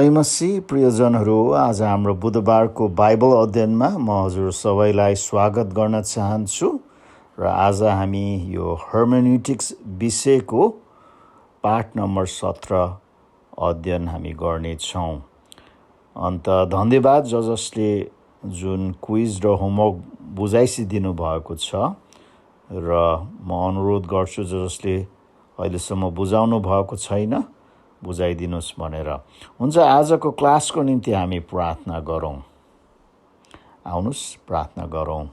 जय मसीह प्रियजनहरू, आज हाम्रो बुधबारको बाइबल अध्ययनमा म हजुर सबैलाई स्वागत गर्न चाहन्छु र आज हामी यो हर्मेन्युटिक्स विषयको पाठ नम्बर 17 अध्ययन हामी गर्नेछौँ। अन्त धन्यवाद जसले जुन क्विज र होमवर्क बुझाइसिदिनु भएको छ र म अनुरोध गर्छु जसले अहिलेसम्म बुझाउनु भएको छैन बुझाइदिनुहोस् भनेर। हुन्छ, आजको क्लासको निम्ति हामी प्रार्थना गरौँ। आउनुहोस् प्रार्थना गरौँ।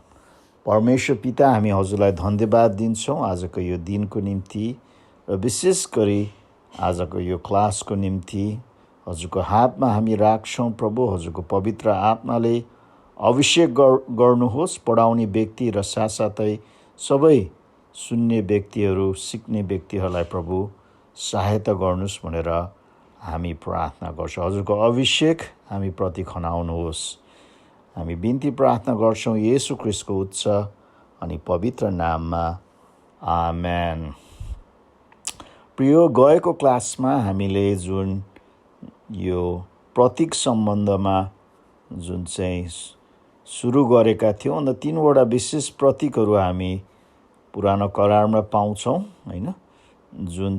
परमेश्वर पिता, हामी हजुरलाई धन्यवाद दिन्छौँ आजको यो दिनको निम्ति र विशेष गरी आजको यो क्लासको निम्ति हजुरको हातमा हामी राख्छौँ। प्रभु, हजुरको पवित्र आत्माले अभिषेक गर्नुहोस् पढाउने व्यक्ति र साथसाथै सबै सुन्ने व्यक्तिहरू, सिक्ने व्यक्तिहरूलाई प्रभु सहायता गर्नुहोस् भनेर हामी प्रार्थना गर्छौँ। हजुरको अभिषेक हामी प्रति खनाउनुहोस्। हामी बिन्ती प्रार्थना गर्छौँ येशू ख्रीष्टको उच्च अनि पवित्र नाममा, आमेन। प्रिय, गएको क्लासमा हामीले जुन यो प्रतीक सम्बन्धमा जुन चाहिँ सुरु गरेका थियौँ, अन्त 3वटा विशेष प्रतीकहरू हामी पुरानो करारमा पाउँछौँ, होइन? जुन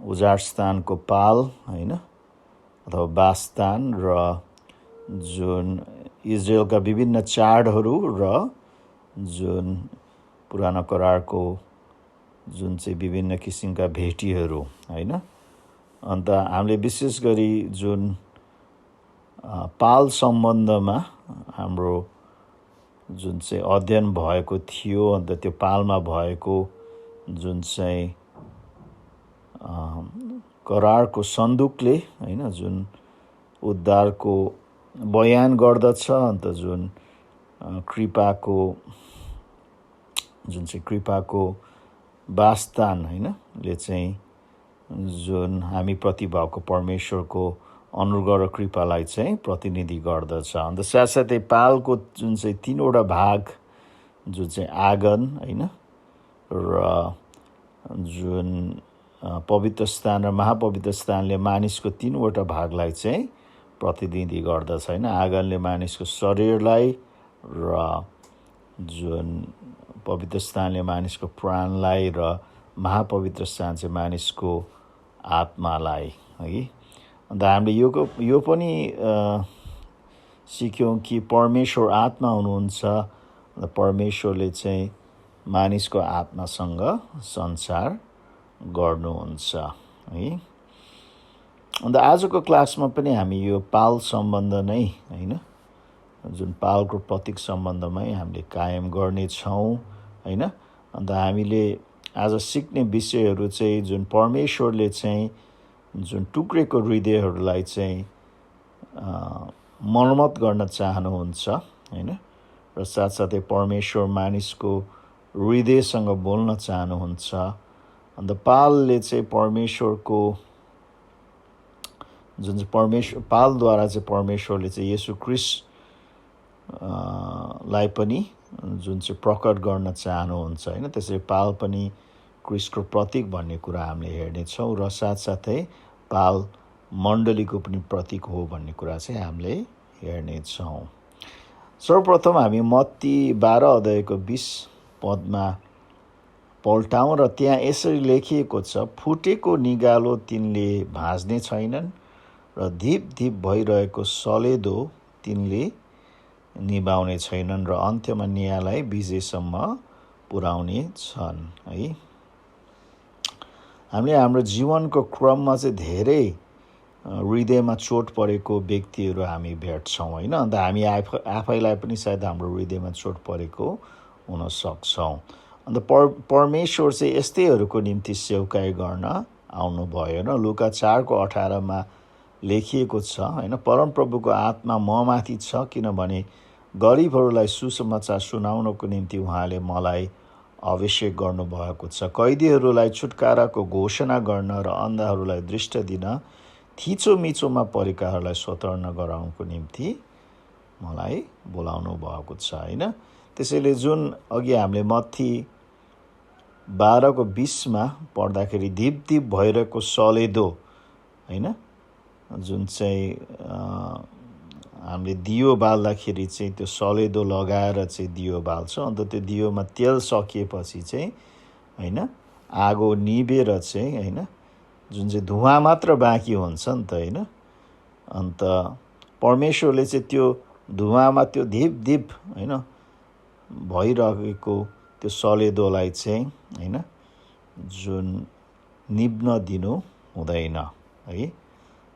उजाड स्थानको पाल, होइन, अथवा वासस्थान, र जुन इजरायलका विभिन्न चाडहरू र जुन पुरानो करारको जुन चाहिँ विभिन्न किसिमका भेटीहरू, होइन। अन्त हामीले विशेष गरी जुन पाल सम्बन्धमा हाम्रो जुन चाहिँ अध्ययन भएको थियो, अन्त त्यो पालमा भएको जुन चाहिँ करारको सन्दुकले, होइन, जुन उद्धारको बयान गर्दछ, अन्त जुन कृपाको वासस्थान, होइन, ले चाहिँ जुन हामी प्रति भएको परमेश्वरको अनुग्रह र कृपालाई चाहिँ प्रतिनिधि गर्दछ। अन्त साथसाथै पालको जुन चाहिँ 3वटा भाग, जुन चाहिँ आँगन, होइन, र जुन पवित्र स्थान र महापवित्र स्थानले मानिसको 3वटा भागलाई चाहिँ प्रतिनिधि गर्दछ, होइन। आँगनले मानिसको शरीरलाई र जुन पवित्र स्थानले मानिसको प्राणलाई र महापवित्र स्थान चाहिँ मानिसको आत्मालाई, है। अन्त हामीले यो पनि सिक्यौँ कि परमेश्वर आत्मा हुनुहुन्छ र परमेश्वरले चाहिँ मानिसको आत्मासँग संसार गर्नुहुन्छ, है। अन्त आजको क्लासमा पनि हामी यो पाल सम्बन्ध नै, होइन, जुन पालको प्रतीक सम्बन्धमै हामीले कायम गर्नेछौँ, होइन। अन्त हामीले आज सिक्ने विषयहरू चाहिँ जुन परमेश्वरले चाहिँ जुन टुक्रेको हृदयहरूलाई चाहिँ मर्मत गर्न चाहनुहुन्छ, होइन, र साथसाथै परमेश्वर मानिसको हृदयसँग बोल्न चाहनुहुन्छ। अन्त पालले चाहिँ परमेश्वरको जुन चाहिँ पालद्वारा चाहिँ परमेश्वरले चाहिँ येशू ख्रीष्ट लाई पनि जुन चाहिँ प्रकट गर्न चाहनुहुन्छ, होइन। त्यसरी पाल पनि ख्रीष्टको प्रतीक भन्ने कुरा हामीले हेर्नेछौँ र साथसाथै पाल मण्डलीको पनि प्रतीक हो भन्ने कुरा चाहिँ हामीले हेर्नेछौँ। सर्वप्रथम हामी मत्ती 12 अध्यायको 20 पदमा पल्टाउँ र त्यहाँ यसरी लेखिएको छ, फुटेको निगालो तिनले भाँच्ने छैनन् र धिप धिप भइरहेको सलेदो तिनले निभाउने छैनन् र अन्त्यमा न्यायलाई विजयसम्म पुर्याउने छन्, है। हामीले हाम्रो जीवनको क्रममा चाहिँ धेरै हृदयमा चोट परेको व्यक्तिहरू हामी भेट्छौँ, होइन। अन्त हामी आफैलाई पनि सायद हाम्रो हृदयमा चोट परेको हुन सक्छौँ। अन्त परमेश्वर चाहिँ यस्तैहरूको निम्ति सेवकाई गर्न आउनुभयो। न लुका 4:18 लेखिएको छ, होइन, परमप्रभुको आत्मा ममाथि छ, किनभने गरिबहरूलाई सुसमाचार सुनाउनको निम्ति उहाँले मलाई अभिषेक गर्नुभएको छ, कैदीहरूलाई छुटकाराको घोषणा गर्न र अन्धाहरूलाई दृष्टि दिन, थिचोमिचोमा परेकाहरूलाई स्वतन्त्र गराउनको निम्ति मलाई बोलाउनु भएको छ, होइन। त्यसैले जुन अघि हामीले मत्ती 12:20 पढ्दाखेरि धिप धिप भइरहेको सलेदो, होइन, जुन चाहिँ हामीले दियो बाल्दाखेरि चाहिँ त्यो सलेदो लगाएर चाहिँ दियो बाल्छौँ। अन्त त्यो दियोमा तेल सकिएपछि चाहिँ होइन आगो निभेर चाहिँ होइन जुन चाहिँ धुवा मात्र बाँकी हुन्छ नि त होइन। अन्त परमेश्वरले चाहिँ त्यो धुवामा त्यो धिप धिप होइन भइरहेको त्यो सलेदोलाई चाहिँ होइन जुन निभ्न दिनु हुँदैन है।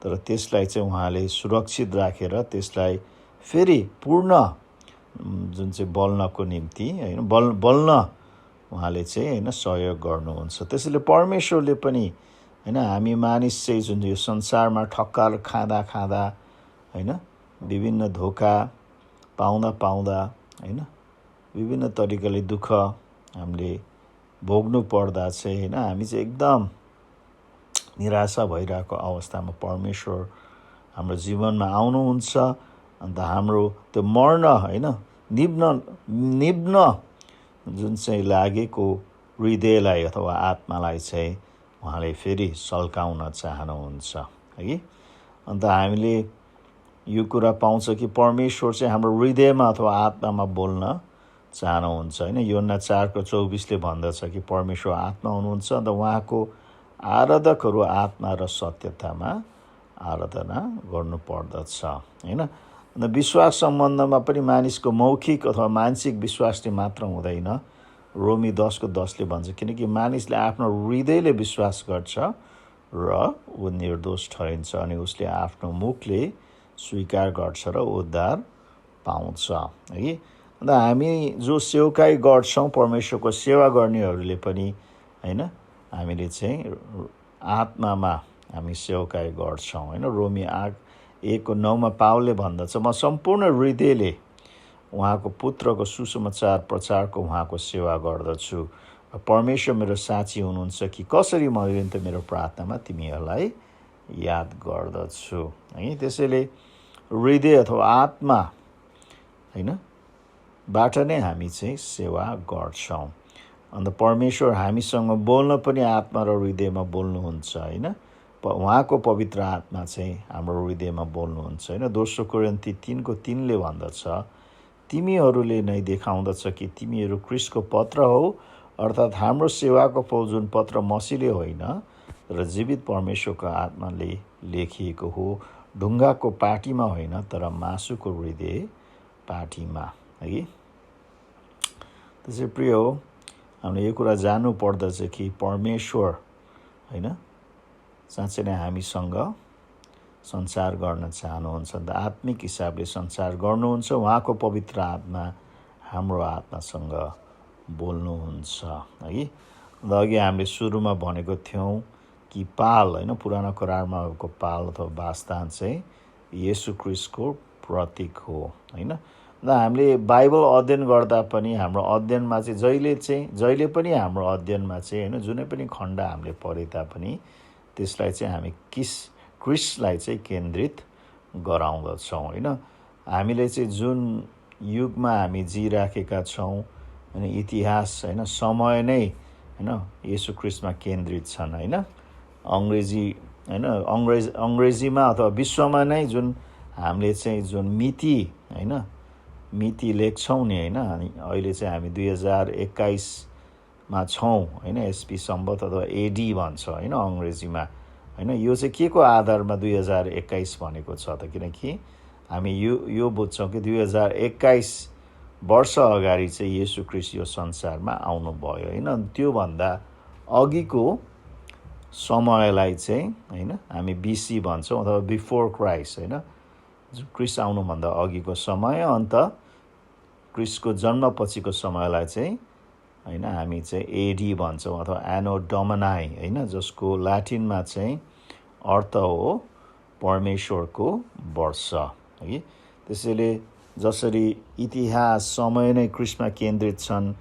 तर त्यसलाई चाहिँ उहाँले सुरक्षित राखेर त्यसलाई फेरि पूर्ण जुन चाहिँ बल्नको निम्ति होइन बल्न उहाँले चाहिँ होइन सहयोग गर्नुहुन्छ। त्यसैले परमेश्वरले पनि होइन हामी मानिस चाहिँ जुन यो संसारमा ठक्कर खाँदा खाँदा होइन विभिन्न धोका पाउँदा पाउँदा होइन विभिन्न तरिकाले दुःख हामीले भोग्नु पर्दा चाहिँ होइन हामी चाहिँ एकदम निराशा भइरहेको अवस्थामा परमेश्वर हाम्रो जीवनमा आउनुहुन्छ। अन्त हाम्रो त्यो मर्न होइन निभ्न जुन चाहिँ लागेको हृदयलाई अथवा आत्मालाई चाहिँ उहाँले फेरि सल्काउन चाहनुहुन्छ है। अन्त हामीले यो कुरा पाउँछ कि परमेश्वर चाहिँ हाम्रो हृदयमा अथवा आत्मामा बोल्न चाहनुहुन्छ होइन। योहन्ना 4:24 भन्दछ कि परमेश्वर आत्मा हुनुहुन्छ, अन्त उहाँको आराधकहरू आत्मा र सत्यतामा आराधना गर्नुपर्दछ होइन। अन्त विश्वास सम्बन्धमा पनि मानिसको मौखिक अथवा मानसिक विश्वासले मात्र हुँदैन। रोमी 10:10 भन्छ किनकि मानिसले आफ्नो हृदयले विश्वास गर्छ र ऊ निर्दोष ठहरिन्छ अनि उसले आफ्नो मुखले स्वीकार गर्छ र उद्धार पाउँछ है। अन्त हामी जो सेवकाई गर्छौँ परमेश्वरको सेवा गर्नेहरूले पनि होइन हामीले चाहिँ आत्मामा हामी सेवकाई गर्छौँ होइन। रोमी 8:1-9 पावलले भन्दछ म सम्पूर्ण हृदयले उहाँको पुत्रको सुसमाचार प्रचारको उहाँको सेवा गर्दछु। परमेश्वर मेरो साक्षी हुनुहुन्छ कि कसरी म निरन्तर मेरो प्रार्थनामा तिमीहरूलाई याद गर्दछु है। त्यसैले हृदय अथवा आत्मा होइन बाट नै हामी चाहिँ सेवा गर्छौँ। अन्त परमेश्वर हामीसँग बोल्न पनि आत्मा र हृदयमा बोल्नुहुन्छ होइन। उहाँको पवित्र आत्मा चाहिँ हाम्रो हृदयमा बोल्नुहुन्छ होइन। दोस्रो कोरिन्थी 3:3 भन्दछ तिमीहरूले नै देखाउँदछ कि तिमीहरू ख्रीष्टको पत्र हौ, अर्थात् हाम्रो सेवाको फल जुन पत्र मसीले होइन र जीवित परमेश्वरको आत्माले लेखिएको हो, ढुङ्गाको पाटीमा होइन तर मासुको हृदय पाटीमा है। त्यसै प्रिय हो हामीले यो कुरा जान्नु पर्दछ कि परमेश्वर होइन साँच्चै नै हामीसँग संसार गर्न चाहनुहुन्छ। अन्त आत्मिक हिसाबले संसार गर्नुहुन्छ। उहाँको पवित्र आत्मा हाम्रो आत्मासँग बोल्नुहुन्छ है। अन्त अघि हामीले सुरुमा भनेको थियौँ कि पाल होइन पुरानो करारमा भएको पाल अथवा बासस्थान चाहिँ येशू ख्रीष्टको प्रतीक हो होइन। र हामीले बाइबल अध्ययन गर्दा पनि हाम्रो अध्ययनमा चाहिँ जहिले पनि हाम्रो अध्ययनमा चाहिँ होइन जुनै पनि खण्ड हामीले पढे तापनि त्यसलाई चाहिँ हामी ख्रीष्टलाई चाहिँ केन्द्रित गराउँदछौँ होइन। हामीले चाहिँ जुन युगमा हामी जिराखेका छौँ होइन इतिहास होइन समय नै होइन येशू ख्रीष्टमा केन्द्रित छन् होइन। अङ्ग्रेजीमा अथवा विश्वमा नै जुन हामीले चाहिँ जुन मिति लेख्छौँ नि होइन। अनि अहिले चाहिँ हामी 2021मा छौँ होइन। एसपी सम्बत अथवा एडी भन्छ होइन अङ्ग्रेजीमा होइन। यो चाहिँ के को आधारमा 2021 भनेको छ त किनकि हामी यो बुझ्छौँ कि 2021 वर्ष अगाडि चाहिँ येशू ख्रीष्ट यो संसारमा आउनुभयो होइन। त्योभन्दा अघिको समयलाई चाहिँ होइन हामी बीसी भन्छौँ अथवा बिफोर क्राइस्ट होइन। ख्रीष्ट आउनुभन्दा अघिको समय अन्त ख्रीष्टको जन्मपछिको समयलाई चाहिँ होइन हामी चाहिँ एडी भन्छौँ अथवा एनो डोमिनी होइन जसको ल्याटिनमा चाहिँ अर्थ हो परमेश्वरको वर्ष है। त्यसैले जसरी इतिहास समय नै ख्रीष्टमा केन्द्रित छन्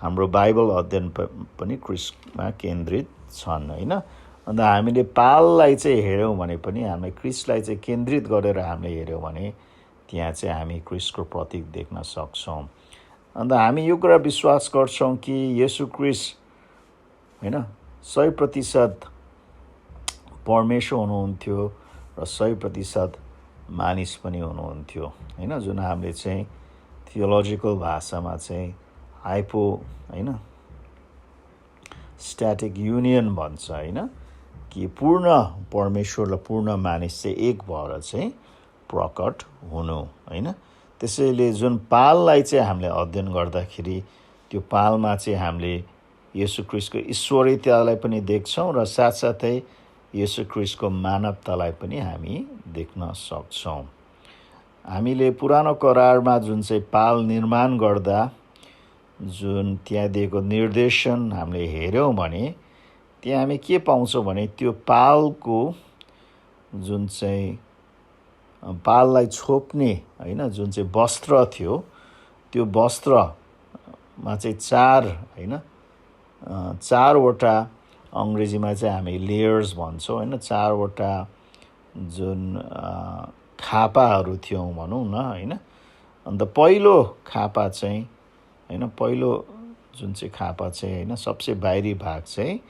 हाम्रो बाइबल अध्ययन पनि ख्रीष्टमा केन्द्रित छन् होइन। अन्त हामीले पाललाई चाहिँ हेऱ्यौँ भने पनि हामीले ख्रीष्टलाई चाहिँ केन्द्रित गरेर हामीले हेऱ्यौँ भने त्यहाँ चाहिँ हामी ख्रीष्टको प्रतीक देख्न सक्छौँ। अन्त हामी यो कुरा विश्वास गर्छौँ कि येशू ख्रीष्ट होइन 100% परमेश्वर हुनुहुन्थ्यो र 100% मानिस पनि हुनुहुन्थ्यो होइन, जुन हामीले चाहिँ थियोलोजिकल भाषामा चाहिँ होइन स्ट्याटिक युनियन भन्छ होइन, कि पूर्ण परमेश्वर र पूर्ण मानिस चाहिँ एक भएर चाहिँ प्रकट हुनु होइन। त्यसैले जुन पाललाई चाहिँ हामीले अध्ययन गर्दाखेरि त्यो पालमा चाहिँ हामीले येशू ख्रीष्टको ईश्वरीयतालाई पनि देख्छौँ र साथसाथै येशू ख्रीष्टको मानवतालाई पनि हामी देख्न सक्छौँ। हामीले पुरानो करारमा जुन चाहिँ पाल निर्माण गर्दा जुन त्यहाँ दिएको निर्देशन हामीले हेऱ्यौँ भने त्यहाँ हामी के पाउँछौँ भने त्यो पालको जुन चाहिँ पाललाई छोप्ने होइन जुन चाहिँ वस्त्र थियो, त्यो वस्त्रमा चाहिँ चारवटा अङ्ग्रेजीमा चाहिँ हामी लेयर्स भन्छौँ होइन, चारवटा जुन खापाहरू थियौँ भनौँ न होइन। अन्त पहिलो खापा चाहिँ होइन, पहिलो जुन चाहिँ खापा चाहिँ होइन, सबसे बाहिरी भाग चाहिँ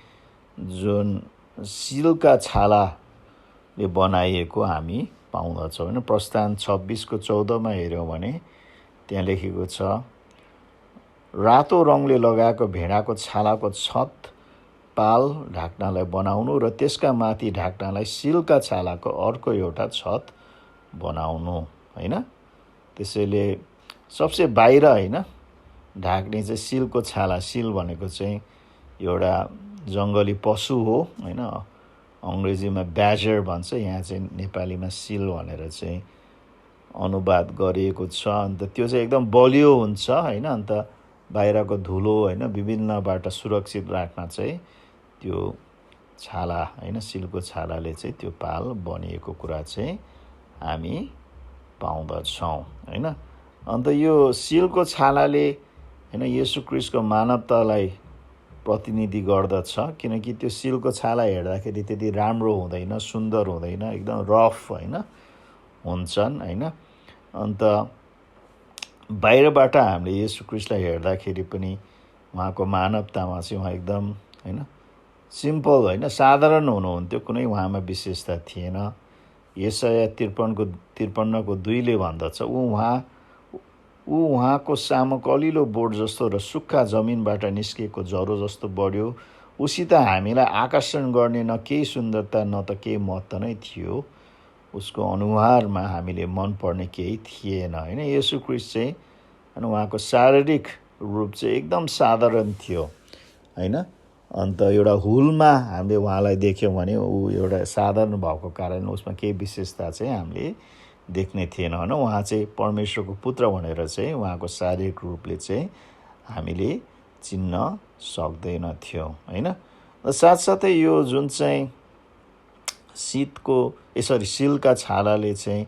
जुन सिलका छालाले बनाइएको हामी पाउँदछौँ होइन। प्रस्थान 26:14 हेऱ्यौँ भने त्यहाँ लेखेको छ, रातो रङले लगाएको भेडाको छालाको छत पाल ढाक्नलाई बनाउनु र त्यसका माथि ढाक्नलाई सिलका छालाको अर्को एउटा छत बनाउनु होइन। त्यसैले सबसे बाहिर होइन ढाक्ने चाहिँ सिलको छाला, सिल भनेको चाहिँ एउटा जङ्गली पशु हो होइन, अङ्ग्रेजीमा ब्याजर भन्छ, यहाँ चाहिँ नेपालीमा सिल भनेर चाहिँ अनुवाद गरिएको छ। अन्त त्यो चाहिँ एकदम बलियो हुन्छ होइन, अन्त बाहिरको धुलो होइन विभिन्नबाट सुरक्षित राख्न चाहिँ त्यो छाला होइन, सिलको छालाले चाहिँ त्यो पाल बनिएको कुरा चाहिँ हामी पाउँदछौँ होइन। अन्त यो सिलको छालाले होइन येशू ख्रीष्टको मानवतालाई प्रतिनिधि गर्दछ, किनकि त्यो सिलको छाला हेर्दाखेरि त्यति राम्रो हुँदैन, सुन्दर हुँदैन, एकदम रफ होइन हुन्छन् होइन। अन्त बाहिरबाट हामीले येशू ख्रीष्टलाई हेर्दाखेरि पनि उहाँको मानवतामा चाहिँ उहाँ एकदम होइन सिम्पल होइन साधारण हुनुहुन्थ्यो, कुनै उहाँमा विशेषता थिएन। यशाया 53:2 भन्दछ, उहाँको सामु कलिलो बोट जस्तो र सुक्खा जमिनबाट निस्केको जरो जस्तो बढ्यो। उसित हामीलाई आकर्षण गर्ने न केही सुन्दरता न त केही महत्त्व नै थियो, उसको अनुहारमा हामीले मन पर्ने केही थिएन होइन। येशू ख्रीष्ट चाहिँ होइन उहाँको शारीरिक रूप चाहिँ एकदम साधारण थियो होइन। अन्त एउटा हुलमा हामीले उहाँलाई देख्यौँ भने ऊ एउटा साधारण भएको कारण उसमा केही विशेषता चाहिँ हामीले देख्ने थिएन होइन। उहाँ चाहिँ परमेश्वरको पुत्र भनेर चाहिँ उहाँको शारीरिक रूपले चाहिँ हामीले चिन्न सक्दैनथ्यौँ होइन। र साथसाथै यो जुन चाहिँ सिलका छालाले चाहिँ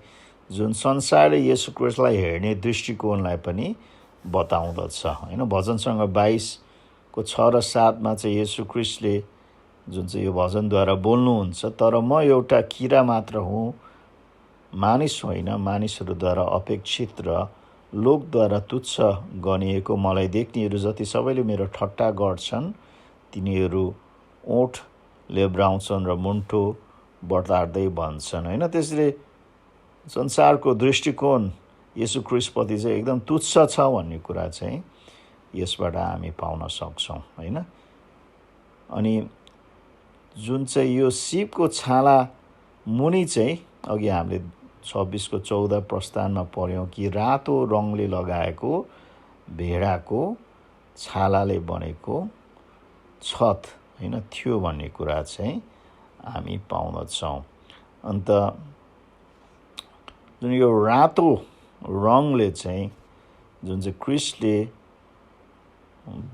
जुन संसारले येशू ख्रीष्टलाई हेर्ने दृष्टिकोणलाई पनि बताउँदछ होइन। भजनसँग 22:6 र 7 चाहिँ येशू ख्रीष्टले जुन चाहिँ यो भजनद्वारा बोल्नुहुन्छ, तर म एउटा किरा मात्र हुँ, मानिस होइन, मानिसहरूद्वारा अपेक्षित र लोकद्वारा तुच्छ गनिएको। मलाई देख्नेहरू जति सबैले मेरो ठट्टा गर्छन्, तिनीहरू ओठ लेब्राउँछन् र मुन्टो बटार्दै भन्छन् होइन। त्यसले संसारको दृष्टिकोण येशू ख्रीष्टप्रति चाहिँ एकदम तुच्छ छ भन्ने कुरा चाहिँ यसबाट हामी पाउन सक्छौँ होइन। अनि जुन चाहिँ यो सिपको छाला मुनि चाहिँ अघि हामीले 26:14 प्रस्थानमा पढ्यौँ कि रातो रङले लगाएको भेडाको छालाले बनेको छत होइन थियो भन्ने कुरा चाहिँ हामी पाउँदछौँ। अन्त जुन यो रातो रङले चाहिँ जुन चाहिँ ख्रीष्टले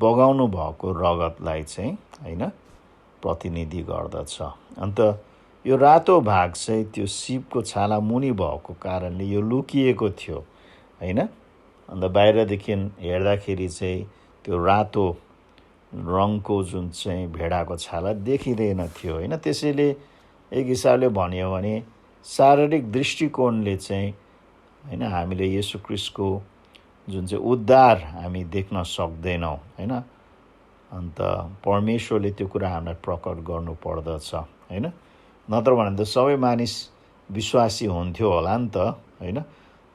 बगाउनु भएको रगतलाई चाहिँ होइन प्रतिनिधि गर्दछ। अन्त यो रातो भाग चाहिँ त्यो सिपको छाला मुनि भएको कारणले यो लुकिएको थियो होइन। अन्त बाहिरदेखि हेर्दाखेरि चाहिँ त्यो रातो रङको जुन चाहिँ भेडाको छाला देखिँदैन थियो होइन। त्यसैले एक हिसाबले भन्यो भने शारीरिक दृष्टिकोणले चाहिँ होइन हामीले येशू ख्रीष्टको जुन चाहिँ उद्धार हामी देख्न सक्दैनौँ होइन। अन्त परमेश्वरले त्यो कुरा हामीलाई प्रकट गर्नु पर्दछ होइन। नत्र भने त सबै मानिस विश्वासी हुन्थ्यो होला नि त होइन।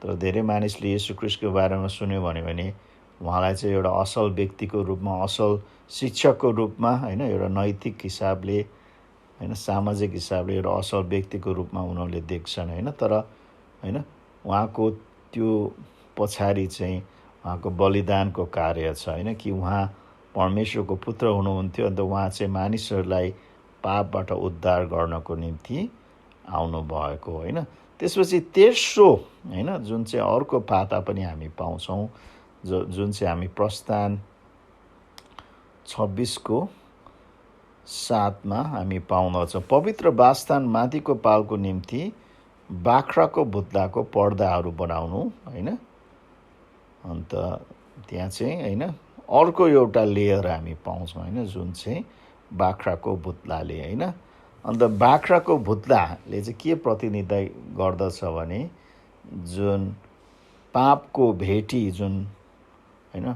तर धेरै मानिसले येशू ख्रीष्टको बारेमा सुन्यो भने उहाँलाई चाहिँ एउटा असल व्यक्तिको रूपमा, असल शिक्षकको रूपमा होइन, एउटा नैतिक हिसाबले होइन, सामाजिक हिसाबले एउटा असल व्यक्तिको रूपमा उनीहरूले देख्छन् होइन। तर होइन, उहाँको त्यो पछाडि चाहिँ उहाँको बलिदानको कार्य छ होइन, कि उहाँ परमेश्वरको पुत्र हुनुहुन्थ्यो। अन्त उहाँ चाहिँ मानिसहरूलाई पापबाट उद्धार गर्नको निम्ति आउनुभएको होइन। त्यसपछि तेस्रो होइन, जुन चाहिँ अर्को पाता पनि हामी पाउँछौँ, जुन चाहिँ हामी प्रस्थान 26:7 हामी पाउँदछौँ। पवित्र वासस्थान माथिको पालको निम्ति बाख्राको भुत्लाको पर्दाहरू बनाउनु होइन। अन्त त्यहाँ चाहिँ होइन अर्को एउटा लेयर हामी पाउँछौँ होइन, जुन चाहिँ बाख्राको भुत्लाले होइन। अन्त बाख्राको भुत्लाले चाहिँ के प्रतिनिधित्व गर्दछ भने जुन पापको भेटी, जुन होइन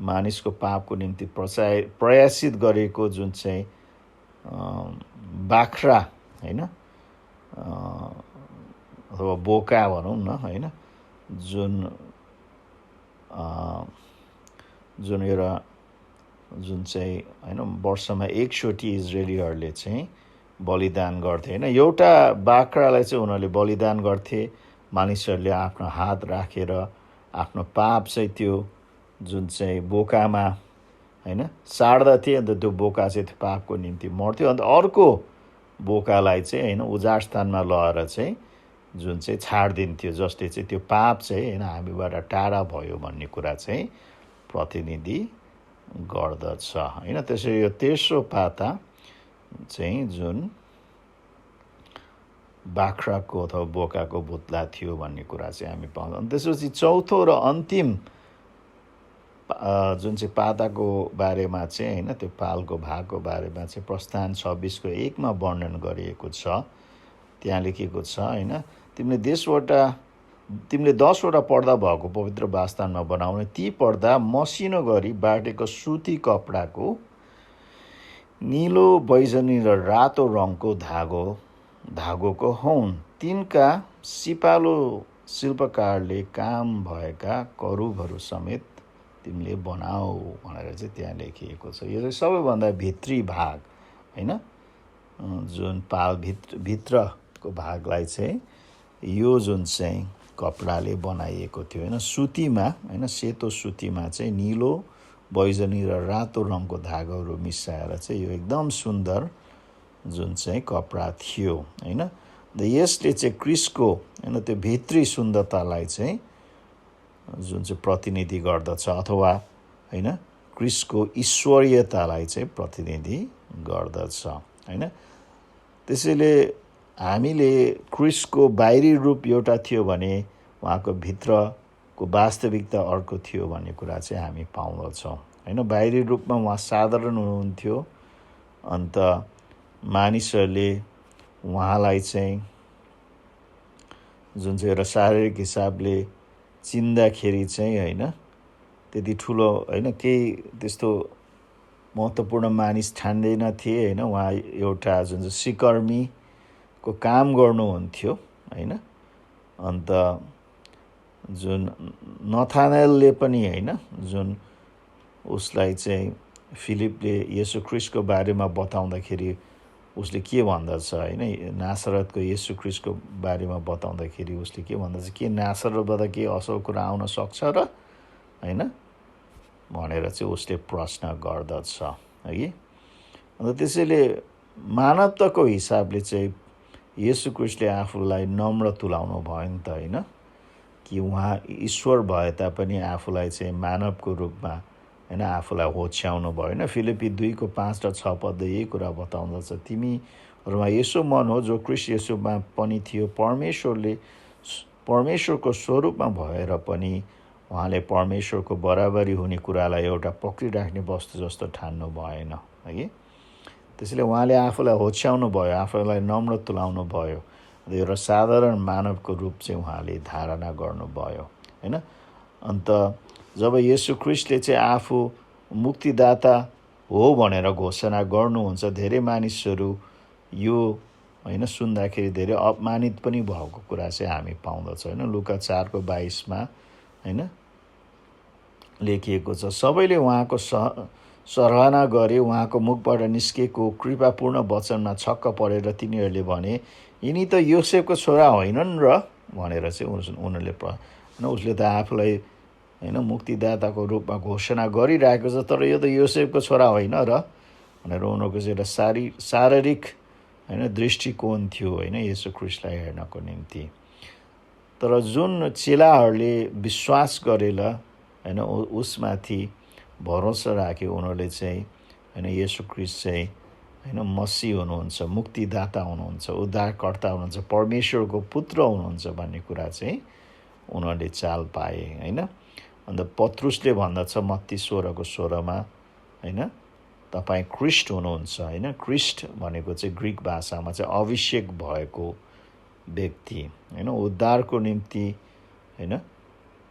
मानिसको पापको निम्ति प्रयासित गरेको जुन चाहिँ बाख्रा होइन अथवा बोका भनौँ न होइन, जुन एउटा जुन चाहिँ होइन वर्षमा एकचोटि इजरायलीहरूले चाहिँ बलिदान गर्थे होइन। एउटा बाख्रालाई चाहिँ उनीहरूले बलिदान गर्थे। मानिसहरूले आफ्नो हात राखेर आफ्नो पाप चाहिँ त्यो जुन चाहिँ बोकामा होइन सार्दथे। अन्त त्यो बोका चाहिँ त्यो पापको निम्ति मर्थ्यो। अन्त अर्को बोकालाई चाहिँ होइन उजाड स्थानमा लगेर चाहिँ जुन चाहिँ छाडिदिन्थ्यो, जसले चाहिँ त्यो पाप चाहिँ होइन हामीबाट टाढा भयो भन्ने कुरा चाहिँ प्रतिनिधि गर्दछ होइन। त्यसरी यो तेस्रो पाता चाहिँ जुन बाख्राको अथवा बोकाको भुत्ला थियो भन्ने कुरा चाहिँ हामी पाउँछौँ। त्यसपछि चौथो र अन्तिम जुन चाहिँ पाताको बारेमा चाहिँ होइन, त्यो पालको भागको बारेमा चाहिँ प्रस्थान 26:1 वर्णन गरिएको छ। त्यहाँ लेखिएको छ होइन, तिमीले 10वटा पर्दा भएको पवित्र वासस्थानमा बनाउने ती पर्दा मसिनो गरी बाटेको सुती कपडाको नीलो, बैजनी र रातो रङको धागोको हुन्। तिनका सिपालो शिल्पकारले काम भएका करुबहरू समेत तिमीले बनाऊ भनेर चाहिँ त्यहाँ लेखिएको छ। यो चाहिँ सबैभन्दा भित्री भाग होइन, जुन पाल भित्रको भागलाई चाहिँ यो जुन चाहिँ कपडाले बनाइएको थियो होइन, सुतीमा होइन, सेतो सुतीमा चाहिँ नीलो, बैजनी र रातो रङको धागोहरू मिसाएर चाहिँ यो एकदम सुन्दर जुन चाहिँ कपडा थियो होइन। यसले चाहिँ क्रिस्टको होइन त्यो भित्री सुन्दरतालाई चाहिँ जुन चाहिँ प्रतिनिधि गर्दछ, अथवा होइन क्रिस्टको ईश्वरीयतालाई चाहिँ प्रतिनिधि गर्दछ होइन। त्यसैले हामीले क्रिस्टको बाहिरी रूप एउटा थियो भने उहाँको भित्रको वास्तविकता अर्को थियो भन्ने कुरा चाहिँ हामी पाउँदछौँ होइन। बाहिरी रूपमा उहाँ साधारण हुनुहुन्थ्यो। अन्त मानिसहरूले उहाँलाई चाहिँ जुन चाहिँ एउटा शारीरिक हिसाबले चिन्दाखेरि चाहिँ होइन त्यति ठुलो होइन केही त्यस्तो महत्त्वपूर्ण मानिस ठान्दैनथे होइन। उहाँ एउटा जुन चाहिँ सिकर्मीको काम गर्नुहुन्थ्यो होइन। अन्त जुन नथानेलले पनि होइन, जुन उसलाई चाहिँ फिलिपले येशू ख्रीष्टको बारेमा बताउँदाखेरि उसले के भन्दछ होइन, नासरतको येशू ख्रीष्टको बारेमा बताउँदाखेरि उसले के भन्दछ, के नासरतबाट के असल कुरा आउन सक्छ र होइन भनेर चाहिँ उसले प्रश्न गर्दछ है। अन्त त्यसैले मानवताको हिसाबले चाहिँ येशू ख्रीष्टले आफूलाई नम्र तुलाउनु भयो नि त होइन, कि उहाँ ईश्वर भए तापनि आफूलाई चाहिँ मानवको रूपमा होइन आफूलाई होछ्याउनु भयो होइन। फिलिपी 2:5 र 6 पदले यही कुरा बताउँदछ, तिमीहरूमा यसो मन हो जो क्रिस्ट येशूमा पनि थियो, परमेश्वरको स्वरूपमा भएर पनि उहाँले परमेश्वरको बराबरी हुने कुरालाई एउटा पक्रिराख्ने वस्तु जस्तो ठान्नु भएन है। त्यसैले उहाँले आफूलाई होछ्याउनु भयो, आफूलाई नम्र तुलाउनु भयो, एउटा साधारण मानवको रूप चाहिँ उहाँले धारणा गर्नुभयो होइन। अन्त जब येशू ख्रीष्टले चाहिँ आफू मुक्तिदाता हो भनेर घोषणा गर्नुहुन्छ, धेरै मानिसहरू यो होइन, सुन्दाखेरि धेरै अपमानित पनि भएको कुरा चाहिँ हामी पाउँदछौँ होइन। लुका 4:22 होइन लेखिएको छ, सबैले उहाँको सराहना गरे। उहाँको मुखबाट निस्केको कृपापूर्ण वचनमा छक्क परेर तिनीहरूले भने, यिनी त योसेफको छोरा होइनन् र भनेर चाहिँ उनीहरूले होइन, उसले त आफूलाई होइन मुक्तिदाताको रूपमा घोषणा गरिरहेको छ, तर यो त योसेफको छोरा होइन र भनेर उनीहरूको चाहिँ एउटा शारीरिक होइन दृष्टिकोण थियो होइन येशू ख्रीष्टलाई हेर्नको निम्ति। तर जुन चेलाहरूले विश्वास गरेर होइन उसमाथि भरोसा राख्यो, उनीहरूले चाहिँ होइन येशू ख्रीष्ट चाहिँ होइन मसीह हुनुहुन्छ, मुक्तिदाता हुनुहुन्छ, उद्धारकर्ता हुनुहुन्छ, परमेश्वरको पुत्र हुनुहुन्छ भन्ने कुरा चाहिँ उनीहरूले चाल पाए होइन। अन्त पत्रुसले भन्दछ मत्ती 16:16 होइन, तपाईँ ख्रीष्ट हुनुहुन्छ होइन। ख्रीष्ट भनेको चाहिँ ग्रिक भाषामा चाहिँ अभिषेक भएको व्यक्ति होइन, उद्धारको निम्ति होइन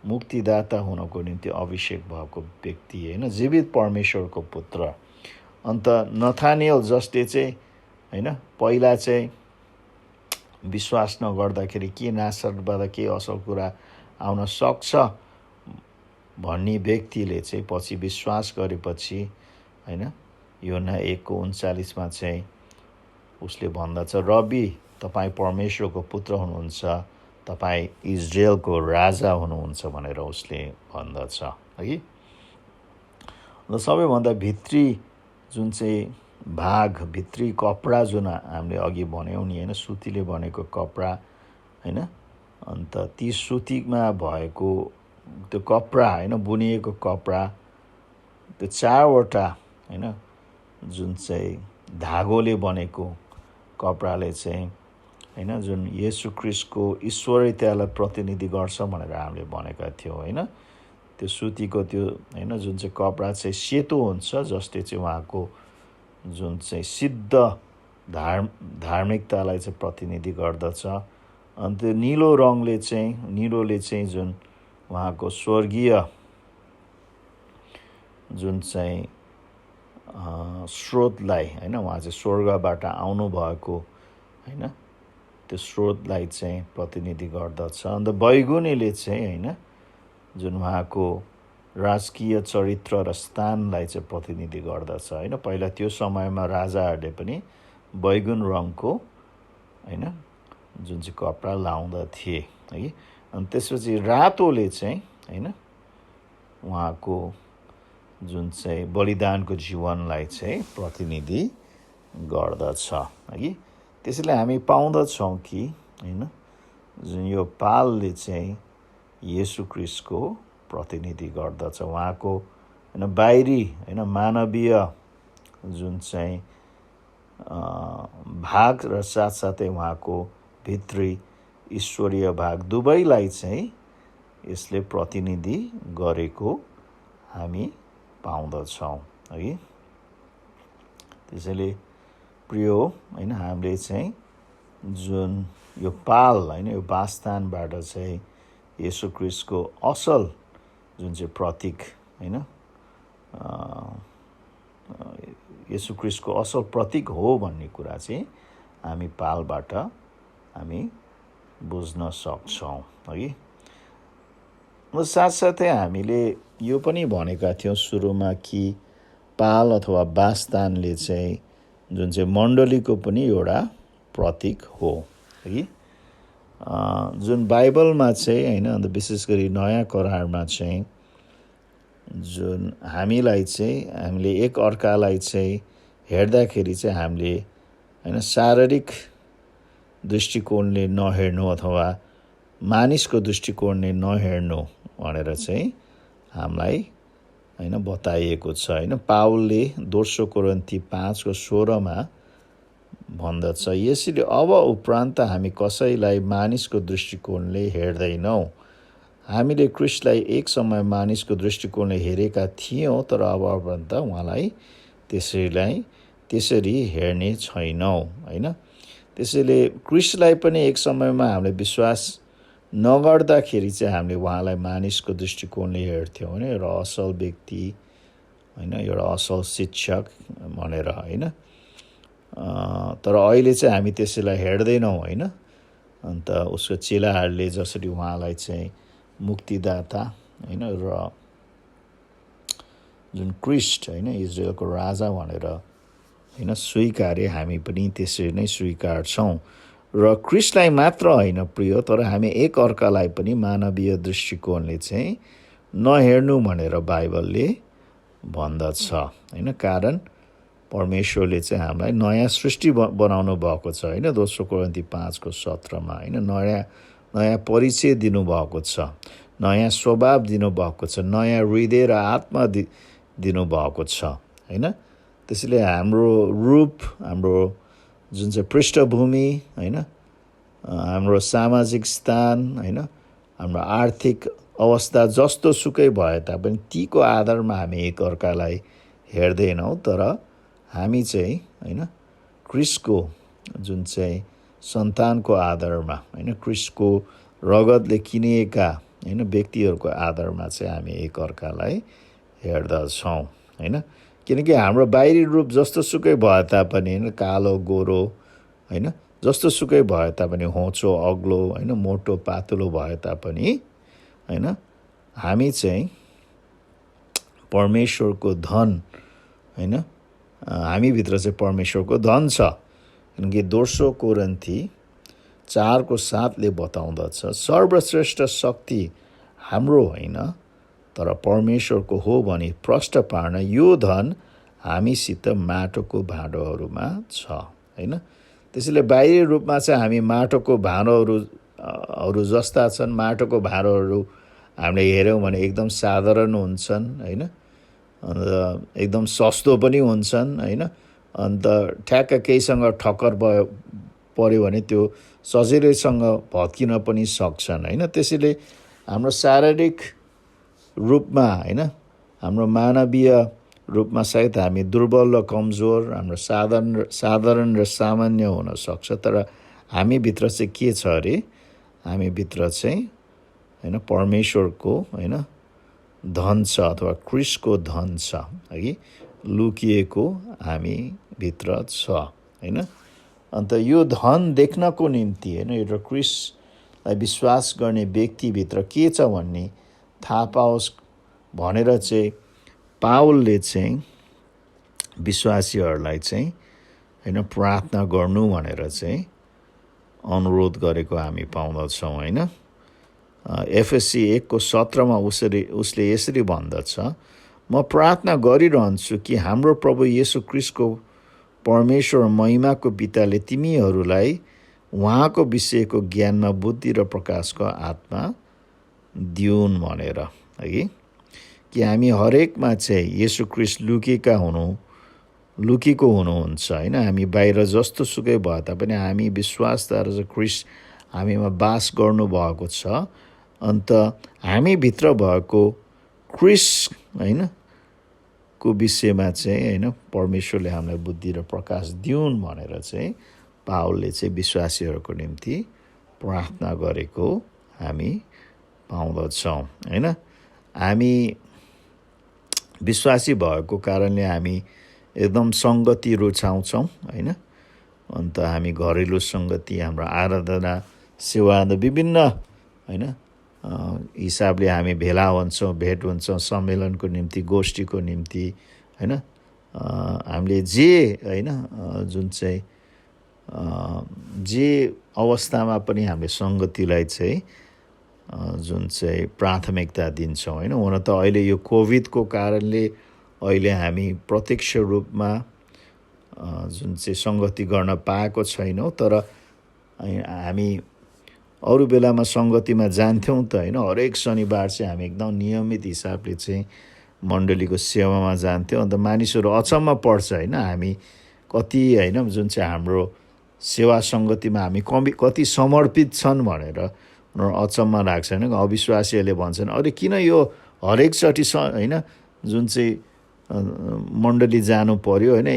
मुक्तिदाता हुनको निम्ति अभिषेक भएको व्यक्ति होइन, जीवित परमेश्वरको पुत्र। अन्त नथानियल जसले चाहिँ होइन पहिला चाहिँ विश्वास नगर्दाखेरि के नासरतबाट के असल कुरा आउन सक्छ भन्ने व्यक्तिले चाहिँ पछि विश्वास गरेपछि होइन योना 1:39 चाहिँ उसले भन्दछ, रबी तपाईँ परमेश्वरको पुत्र हुनुहुन्छ, तपाईँ इजरायलको राजा हुनुहुन्छ भनेर उसले भन्दछ है। र सबैभन्दा भित्री जुन चाहिँ भाग, भित्री कपडा जुन हामीले अघि भन्यौँ नि होइन, सुतीले बनेको कपडा होइन, अन्त ती सुतीमा भएको त्यो कपडा होइन, बुनिएको कपडा, त्यो 4वटा होइन जुन चाहिँ धागोले बनेको कपडाले चाहिँ होइन जुन येशू ख्रीष्टको ईश्वरीयतालाई प्रतिनिधि गर्छ भनेर हामीले भनेका थियौँ होइन। त्यो सुतीको त्यो होइन जुन चाहिँ कपडा चाहिँ सेतो हुन्छ, जसले चाहिँ उहाँको जुन चाहिँ सिद्ध धार्मिकतालाई चाहिँ प्रतिनिधि गर्दछ। अनि त्यो निलोले चाहिँ जुन उहाँको स्वर्गीय जुन चाहिँ स्रोतलाई होइन, उहाँ चाहिँ स्वर्गबाट आउनुभएको होइन त्यो स्रोतलाई चाहिँ प्रतिनिधि गर्दछ। अन्त बैगुनीले चाहिँ होइन जुन उहाँको राजकीय चरित्र र स्थानलाई चाहिँ प्रतिनिधि गर्दछ होइन। पहिला त्यो समयमा राजाहरूले पनि बैगुन रङको होइन जुन चाहिँ कपडा लाउँदथे है। अनि त्यसपछि रातोले चाहिँ होइन उहाँको जुन चाहिँ बलिदानको जीवनलाई चाहिँ प्रतिनिधि गर्दछ है। त्यसैले हामी पाउँदछौँ कि होइन जुन यो पालले चाहिँ येशू ख्रीष्टको प्रतिनिधि गर्दछ। उहाँको होइन बाहिरी होइन मानवीय जुन चाहिँ भाग र साथसाथै उहाँको भित्री ईश्वरीय भाग दुवैलाई चाहिँ यसले प्रतिनिधि गरेको हामी पाउँदछौँ है। त्यसैले प्रियो होइन हामीले चाहिँ जुन यो पाल होइन यो वासस्थानबाट चाहिँ येशू ख्रीष्टको असल जुन चाहिँ प्रतीक होइन येशू ख्रीष्टको असल प्रतीक हो भन्ने कुरा चाहिँ हामी पालबाट हामी बुझ्न सक्छौँ है। र साथसाथै हामीले यो पनि भनेका थियौँ सुरुमा कि पाल अथवा वासस्थानले चाहिँ जुन चाहिँ मण्डलीको पनि एउटा प्रतीक हो है। जुन बाइबलमा चाहिँ होइन अन्त विशेष गरी नयाँ करारमा चाहिँ जुन हामीले एक अर्कालाई चाहिँ हेर्दाखेरि चाहिँ हामीले होइन शारीरिक दृष्टिकोणले नहेर्नु अथवा मानिसको दृष्टिकोणले नहेर्नु भनेर चाहिँ हामीलाई होइन बताइएको छ होइन। पाउलले 2 कोरिन्थी 5:16 भन्दछ, यसैले अब उपरान्त हामी कसैलाई मानिसको दृष्टिकोणले हेर्दैनौँ। हामीले ख्रीष्टलाई एक समय मानिसको दृष्टिकोणले हेरेका थियौँ, तर अब उपरान्त उहाँलाई त्यसरी हेर्ने छैनौँ होइन। त्यसैले ख्रीष्टलाई पनि एक समयमा हामीले विश्वास नगर्दाखेरि चाहिँ हामीले उहाँलाई मानिसको दृष्टिकोणले हेर्थ्यौँ होइन, एउटा असल व्यक्ति होइन, एउटा असल शिक्षक भनेर होइन। तर अहिले चाहिँ हामी त्यसैलाई हेर्दैनौँ होइन। अन्त उसको चेलाहरूले जसरी उहाँलाई चाहिँ मुक्तिदाता होइन र जुन क्रिस्ट होइन इजरायलको राजा भनेर होइन स्वीकारे, हामी पनि त्यसरी नै स्वीकार्छौँ। र क्रिस्टलाई मात्र होइन प्रिय, तर हामी एक अर्कालाई पनि मानवीय दृष्टिकोणले चाहिँ नहेर्नु भनेर बाइबलले भन्दछ होइन। कारण परमेश्वरले चाहिँ हामीलाई नयाँ सृष्टि बनाउनु भएको छ होइन। दोस्रो कोरिन्थी 5:17 होइन, नयाँ परिचय दिनुभएको छ, नयाँ स्वभाव दिनुभएको छ, नयाँ हृदय र आत्मा दिनुभएको छ होइन। त्यसैले हाम्रो रूप, हाम्रो जुन चाहिँ पृष्ठभूमि होइन, हाम्रो सामाजिक स्थान होइन, हाम्रो आर्थिक अवस्था जस्तो सुकै भए तापनि तीको आधारमा हामी एक अर्कालाई हेर्दैनौँ, तर हामी चाहिँ होइन क्रिस्टको जुन चाहिँ सन्तानको आधारमा होइन, क्रिस्टको रगतले किनिएका होइन व्यक्तिहरूको आधारमा चाहिँ हामी एक अर्कालाई हेर्दछौँ होइन। किनकि हाम्रो बाहिरी रूप जस्तो सुकै भए तापनि होइन, कालो गोरो होइन, जस्तो सुकै भए तापनि, होचो अग्लो होइन, मोटो पातलो भए तापनि होइन, हामी चाहिँ परमेश्वरको धन होइन, हामीभित्र चाहिँ परमेश्वरको धन छ। किनकि दोस्रो कोरिन्थी 4:7 बताउँदछ, सर्वश्रेष्ठ शक्ति हाम्रो होइन तर परमेश्वरको हो भनी प्रष्ट पार्न यो धन हामीसित माटोको भाँडोहरूमा छ होइन। त्यसैले बाहिरी रूपमा चाहिँ हामी माटोको भाँडोहरू जस्ता छन्। माटोको भाँडोहरू हामीले हेऱ्यौँ भने एकदम साधारण हुन्छन् होइन, अन्त एकदम सस्तो पनि हुन्छन् होइन। अन्त ठ्याक्क केहीसँग ठक्कर पऱ्यो भने त्यो सजिलैसँग भत्किन पनि सक्छन् होइन। त्यसैले हाम्रो शारीरिक रूपमा होइन, हाम्रो मानवीय रूपमा सायद हामी दुर्बल र कमजोर, हाम्रो साधारण र सामान्य हुन सक्छ, तर हामीभित्र चाहिँ के छ अरे, हामीभित्र चाहिँ होइन परमेश्वरको होइन धन छ अथवा क्रिस्टको धन छ है, लुकिएको हामीभित्र छ होइन। अन्त यो धन देख्नको निम्ति होइन, एउटा क्रिस्टलाई विश्वास गर्ने व्यक्तिभित्र के छ भन्ने थाहा पाओस् भनेर चाहिँ पावलले चाहिँ विश्वासीहरूलाई चाहिँ होइन प्रार्थना गर्नु भनेर चाहिँ अनुरोध गरेको हामी पाउँदछौँ होइन। एफएससी 1:17 उसले यसरी भन्दछ, म प्रार्थना गरिरहन्छु कि हाम्रो प्रभु येशू क्रिस्टको परमेश्वर महिमाको पिताले तिमीहरूलाई उहाँको विषयको ज्ञानमा बुद्धि र प्रकाशको आत्मा दिउन् भनेर है। कि हामी हरेकमा चाहिँ येशू क्रिस्ट लुकेको हुनुहुन्छ होइन। हामी बाहिर जस्तो सुकै भए तापनि हामी विश्वासद्वारा चाहिँ क्रिस्ट हामीमा बास गर्नुभएको छ। अन्त हामीभित्र भएको क्रिस्ट होइन को विषयमा चाहिँ होइन परमेश्वरले हामीलाई बुद्धि र प्रकाश दिउन् भनेर चाहिँ पावलले चाहिँ विश्वासीहरूको निम्ति प्रार्थना गरेको हामी पाउँदछौँ होइन। हामी विश्वासी भएको कारणले हामी एकदम सङ्गति रुचाउँछौँ होइन। अन्त हामी घरेलु सङ्गति, हाम्रो आराधना सेवा, विभिन्न होइन हिसाबले हामी भेला हुन्छौँ, भेट हुन्छौँ सम्मेलनको निम्ति, गोष्ठीको निम्ति होइन। हामीले जे होइन जुन चाहिँ जे अवस्थामा पनि हामीले सङ्गतिलाई चाहिँ जुन चाहिँ प्राथमिकता दिन्छौँ होइन। हुन त अहिले यो कोभिडको कारणले अहिले हामी प्रत्यक्ष रूपमा जुन चाहिँ सङ्गति गर्न पाएको छैनौँ, तर हामी अरू बेलामा सङ्गतिमा जान्थ्यौँ त होइन। हरेक शनिबार चाहिँ हामी एकदम नियमित हिसाबले चाहिँ मण्डलीको सेवामा जान्थ्यौँ। अन्त मानिसहरू अचम्म पर्छ होइन, हामी कति होइन जुन चाहिँ हाम्रो सेवा सङ्गतिमा हामी कति समर्पित छन् भनेर उनीहरू अचम्म लाग्छ होइन। अविश्वासीहरूले भन्छन्, अरे किन यो हरेकचोटि होइन जुन चाहिँ मण्डली जानु पर्यो होइन,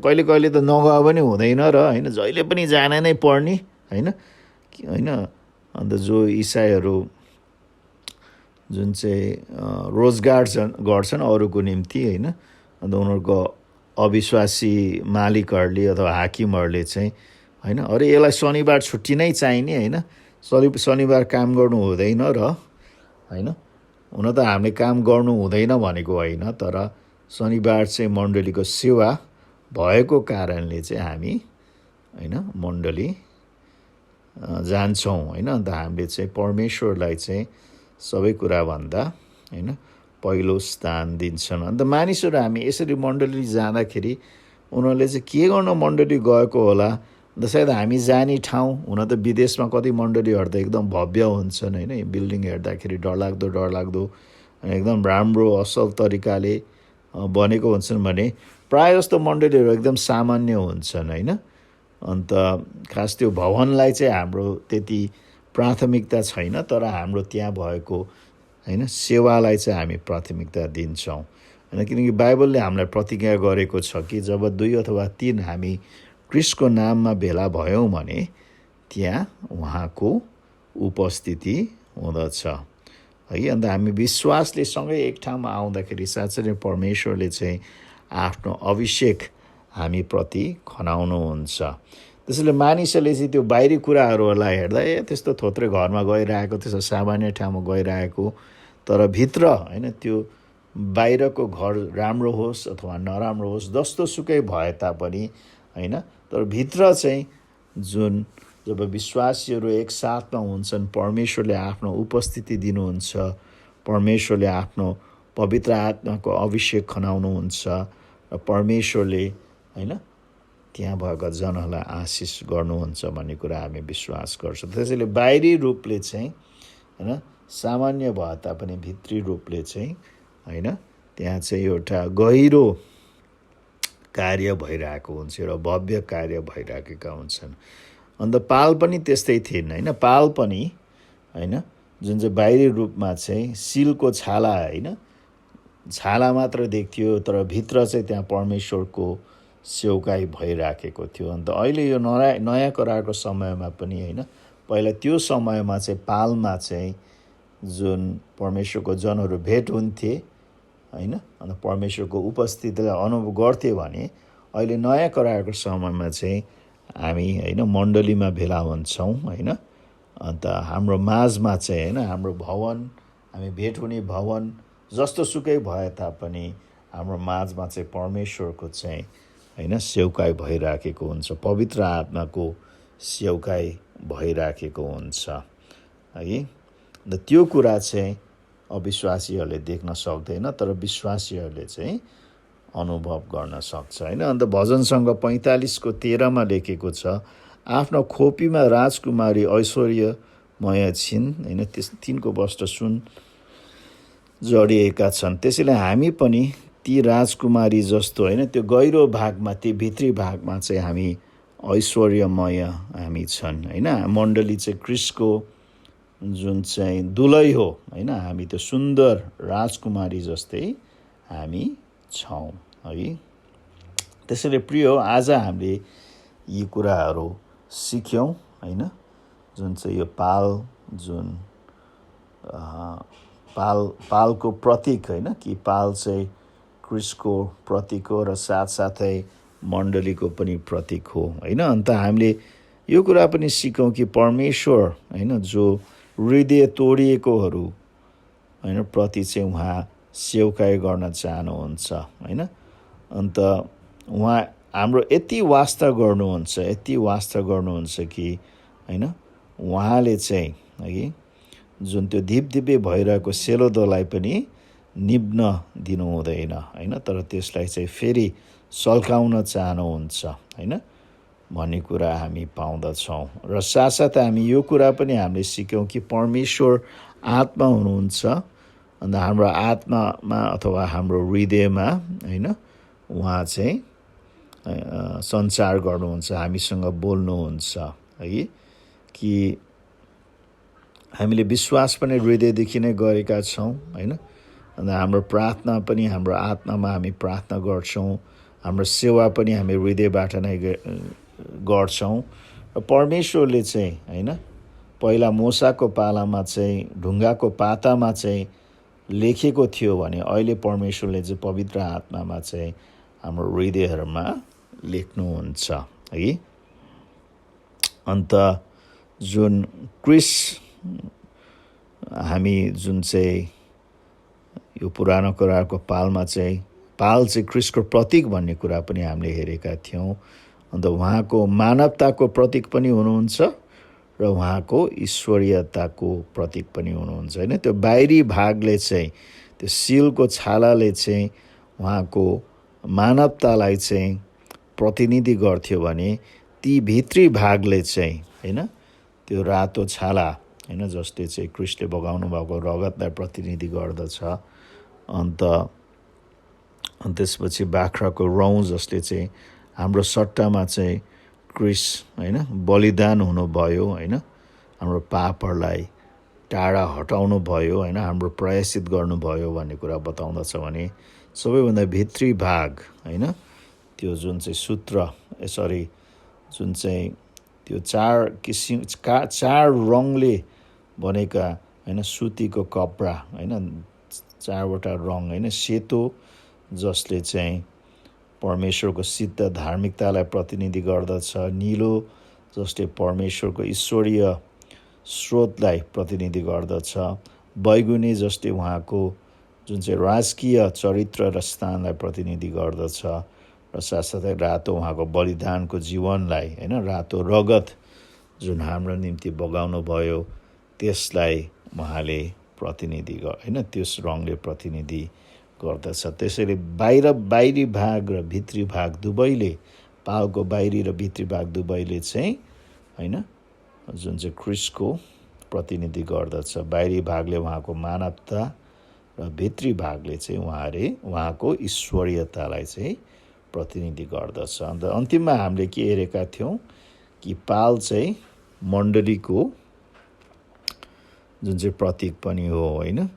कहिले कहिले त नगए पनि हुँदैन र होइन, जहिले पनि जान नै पर्ने होइन। अन्त जो इसाईहरू जुन चाहिँ रोजगार गर्छन् अरूको निम्ति होइन, अन्त उनीहरूको अविश्वासी मालिकहरूले अथवा हाकिमहरूले चाहिँ होइन अरे यसलाई शनिबार छुट्टी नै चाहिने होइन शनिबार काम गर्नु हुँदैन र होइन हुन त हामीले काम गर्नु हुँदैन भनेको होइन तर शनिबार चाहिँ मण्डलीको सेवा भएको कारणले चाहिँ हामी होइन मण्डली जान्छौँ होइन अन्त हामीले चाहिँ परमेश्वरलाई चाहिँ सबै कुराभन्दा होइन पहिलो स्थान दिन्छन् अन्त मानिसहरू हामी यसरी मण्डली जाँदाखेरि उनीहरूले चाहिँ के गर्न मण्डली गएको होला अन्त सायद हामी जाने ठाउँ हुन त विदेशमा कति मण्डलीहरू त एकदम भव्य हुन्छन् होइन बिल्डिङ हेर्दाखेरि डरलाग्दो एकदम राम्रो असल तरिकाले बनेको हुन्छन् भने प्रायः जस्तो मण्डलीहरू एकदम सामान्य हुन्छन् होइन अन्त खास त्यो भवनलाई चाहिँ हाम्रो त्यति प्राथमिकता छैन तर हाम्रो त्यहाँ भएको होइन सेवालाई चाहिँ हामी प्राथमिकता दिन्छौँ होइन किनकि बाइबलले हामीलाई प्रतिज्ञा गरेको छ कि जब 2 अथवा 3 हामी क्रिस्टको नाममा भेला भयौँ भने त्यहाँ उहाँको उपस्थिति हुँदछ है अन्त हामी विश्वासले सँगै एक ठाउँमा आउँदाखेरि साँच्चै नै परमेश्वरले चाहिँ आफ्नो अभिषेक हामीप्रति खनाउनुहुन्छ त्यसैले मानिसहरूले चाहिँ त्यो बाहिरी कुराहरूलाई हेर्दा त्यस्तो थोत्रै घरमा गइरहेको त्यस्तो सामान्य ठाउँमा गइरहेको तर भित्र होइन त्यो बाहिरको घर राम्रो होस् अथवा नराम्रो होस् जस्तो सुकै भए तापनि होइन तर भित्र चाहिँ जुन जब विश्वासीहरू एकसाथमा हुन्छन् परमेश्वरले आफ्नो उपस्थिति दिनुहुन्छ परमेश्वरले आफ्नो पवित्र आत्माको अभिषेक खनाउनुहुन्छ र परमेश्वरले होइन त्यहाँ भएका जनहरूलाई आशिष गर्नुहुन्छ भन्ने कुरा हामी विश्वास गर्छौँ त्यसैले बाहिरी रूपले चाहिँ होइन सामान्य भए तापनि भित्री रूपले चाहिँ होइन त्यहाँ चाहिँ एउटा गहिरो कार्य भइरहेको हुन्छ एउटा भव्य कार्य भइरहेका हुन्छन् अन्त पाल पनि त्यस्तै थिएन होइन पाल पनि होइन जुन चाहिँ बाहिरी रूपमा चाहिँ सिलको छाला होइन छाला मात्र देख्थ्यो तर भित्र चाहिँ त्यहाँ परमेश्वरको सेवकाई भइराखेको थियो अन्त अहिले यो नयाँ करारको समयमा पनि होइन पहिला त्यो समयमा चाहिँ पालमा चाहिँ जुन परमेश्वरको जनहरू भेट हुन्थे होइन अन्त परमेश्वरको उपस्थितिलाई अनुभव गर्थे भने अहिले नयाँ करारको समयमा चाहिँ हामी होइन मण्डलीमा भेला हुन्छौँ होइन अन्त हाम्रो माझमा चाहिँ होइन हाम्रो भवन हामी भेट हुने भवन जस्तो सुकै भए तापनि हाम्रो माझमा चाहिँ परमेश्वरको चाहिँ होइन सेवकाई भइराखेको हुन्छ पवित्र आत्माको सेवकाई भइराखेको हुन्छ है अन्त त्यो कुरा चाहिँ अविश्वासीहरूले देख्न सक्दैन तर विश्वासीहरूले चाहिँ अनुभव गर्न सक्छ होइन अन्त भजनसँग 45:13 लेखेको छ आफ्नो खोपीमा राजकुमारी ऐश्वर्यमय छिन् होइन तिनको वस्त्र सुन जडिएका छन् त्यसैले हामी पनि ती राजकुमारी जस्तो होइन त्यो गहिरो भागमा ती भित्री भागमा चाहिँ हामी ऐश्वर्यमय हामी छन् होइन मण्डली चाहिँ क्रिस्टको जुन चाहिँ दुलै हो होइन हामी त्यो सुन्दर राजकुमारी जस्तै हामी छौँ है त्यसैले प्रिय आज हामीले यी कुराहरू सिक्यौँ होइन जुन चाहिँ यो पाल जुन पालको प्रतीक होइन कि पाल चाहिँ क्रिस्टको प्रतीक हो र साथसाथै मण्डलीको पनि प्रतीक हो होइन अन्त हामीले यो कुरा पनि सिकौँ कि परमेश्वर होइन जो हृदय तोडिएकोहरू होइन प्रति चाहिँ उहाँ सेवकाई गर्न चाहनुहुन्छ होइन अन्त उहाँ हाम्रो यति वास्ता गर्नुहुन्छ कि होइन उहाँले चाहिँ है जुन त्यो धिपधिपे भइरहेको सेलोदोलाई पनि निभ्न दिनु हुँदैन होइन तर त्यसलाई चाहिँ फेरि सल्काउन चाहनुहुन्छ होइन भन्ने कुरा हामी पाउँदछौँ र साथसाथै हामी यो कुरा पनि हामीले सिक्यौँ कि परमेश्वर आत्मा हुनुहुन्छ अन्त हाम्रो आत्मामा अथवा हाम्रो हृदयमा होइन उहाँ चाहिँ सञ्चार गर्नुहुन्छ हामीसँग बोल्नुहुन्छ है कि हामीले विश्वास पनि हृदयदेखि नै गरेका छौँ होइन अन्त हाम्रो प्रार्थना पनि हाम्रो आत्मामा हामी प्रार्थना गर्छौँ हाम्रो सेवा पनि हामी हृदयबाट नै गर्छौँ र परमेश्वरले चाहिँ होइन पहिला मूसाको पालामा चाहिँ ढुङ्गाको पातामा चाहिँ लेखेको थियो भने अहिले परमेश्वरले चाहिँ पवित्र आत्मामा चाहिँ हाम्रो हृदयहरूमा लेख्नुहुन्छ है। अन्त जुन क्रिस हामी जुन चाहिँ यो पुरानो करारको पाल चाहिँ क्रिस्टको प्रतीक भन्ने कुरा पनि हामीले हेरेका थियौँ। अन्त उहाँको मानवताको प्रतीक पनि हुनुहुन्छ र उहाँको ईश्वरीयताको प्रतीक पनि हुनुहुन्छ होइन। त्यो बाहिरी भागले चाहिँ, त्यो सिलको छालाले चाहिँ उहाँको मानवतालाई चाहिँ प्रतिनिधि गर्थ्यो भने ती भित्री भागले चाहिँ होइन, त्यो रातो छाला होइन, जसले चाहिँ क्रिस्टले बगाउनु भएको रगतलाई प्रतिनिधि गर्दछ। अन्त त्यसपछि बाख्राको रौँ जसले चाहिँ हाम्रो सट्टामा चाहिँ क्रिस होइन बलिदान हुनुभयो होइन, हाम्रो पापहरूलाई टाढा हटाउनु भयो होइन, हाम्रो प्रायश्चित गर्नुभयो भन्ने कुरा बताउँदछ भने सबैभन्दा भित्री भाग होइन, त्यो जुन चाहिँ जुन चाहिँ त्यो चार रङले बनेका होइन, सुतीको कपडा होइन, 4वटा रङ होइन, सेतो जसले चाहिँ परमेश्वरको सिद्ध धार्मिकतालाई प्रतिनिधि गर्दछ, नीलो जसले परमेश्वरको ईश्वरीय स्रोतलाई प्रतिनिधि गर्दछ, बैगुनी जसले उहाँको जुन चाहिँ राजकीय चरित्र र स्थानलाई प्रतिनिधि गर्दछ, र साथसाथै रातो उहाँको बलिदानको जीवनलाई होइन, रातो रगत जुन हाम्रो निम्ति बगाउनु भयो त्यसलाई उहाँले प्रतिनिधि होइन, त्यस रङले प्रतिनिधि गर्दछ। त्यसैले बाहिरी भाग र भित्री भाग दुवैले, पालको बाहिरी र भित्री भाग दुवैले चाहिँ होइन, जुन चाहिँ क्रिस्टको प्रतिनिधि गर्दछ। बाहिरी भागले उहाँको मानवता र भित्री भागले चाहिँ उहाँको ईश्वरीयतालाई चाहिँ प्रतिनिधि गर्दछ। अन्त अन्तिममा हामीले के हेरेका थियौँ कि पाल चाहिँ मण्डलीको जुन चाहिँ प्रतीक पनि हो होइन।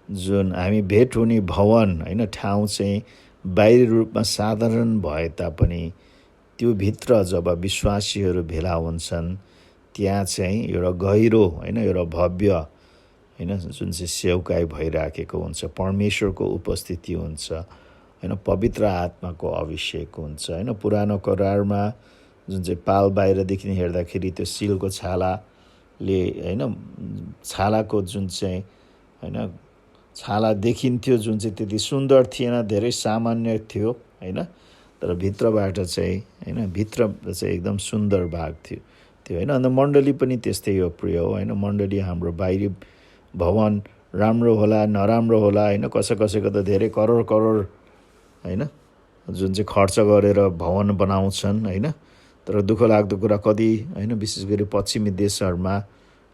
जुन हामी भेट हुने भवन होइन, ठाउँ चाहिँ बाहिरी रूपमा साधारण भए तापनि त्यो भित्र जब विश्वासीहरू भेला हुन्छन् त्यहाँ चाहिँ एउटा गहिरो होइन, एउटा भव्य होइन, जुन चाहिँ सेवकाई भइराखेको हुन्छ, परमेश्वरको उपस्थिति हुन्छ होइन, पवित्र आत्माको अभिषेक हुन्छ होइन। पुरानो करारमा जुन चाहिँ पाल बाहिरदेखि हेर्दाखेरि त्यो सिलको छालाले होइन, छालाको जुन चाहिँ होइन छाला देखिन्थ्यो, जुन चाहिँ त्यति सुन्दर थिएन, धेरै सामान्य थियो होइन। तर भित्रबाट चाहिँ होइन, भित्र चाहिँ एकदम सुन्दर भाग थियो होइन। अन्त मण्डली पनि त्यस्तै हो प्रिय हो होइन। मण्डली हाम्रो बाहिरी भवन राम्रो होला नराम्रो होला होइन, कसैको त धेरै करोड होइन जुन चाहिँ खर्च गरेर भवन बनाउँछन् होइन। तर दुःख लाग्दो कुरा कति होइन, विशेष गरी पश्चिमी देशहरूमा